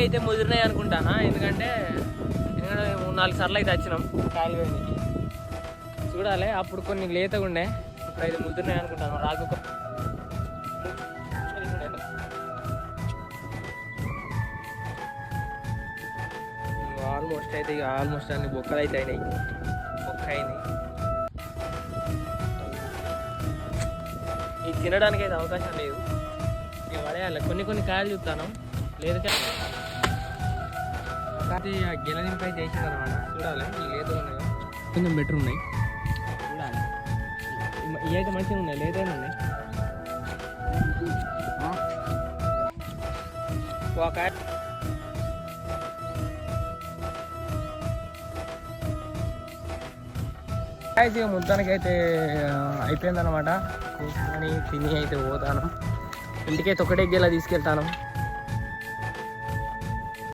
అయితే ముదిరినాయి అనుకుంటానా, ఎందుకంటే 3-4 సార్లు అయితే వచ్చినాం కాయలు వేయడానికి. చూడాలి, అప్పుడు కొన్ని లేతగా ఉండే, ఇప్పుడు అయితే ముదిరినాయి అనుకుంటాను. రాకు ఆల్మోస్ట్ అయితే ఆల్మోస్ట్ అన్ని బొక్కలు అయితే అయినాయి, బొక్క అయినాయి. ఇది తినడానికి అయితే అవకాశం లేదు, ఇక పడేయాలి. కొన్ని కాయలు చూస్తాను లేదు కానీ ఆ గిల నింపి అయితే వేసారు అనమాట. చూడాలి, ఈ లేదు ఉన్నాయి కొంచెం బెటర్ ఉన్నాయి, చూడాలి. ఇవి అయితే మంచిగా ఉన్నాయి, లేదైనా ఉన్నాయి. కాయ అయితే మొత్తానికి అయితే అయిపోయిందనమాట. కూర్చొని తిని అయితే పోతాను ఇంటికైతే. ఒకటే గేలా తీసుకెళ్తాను.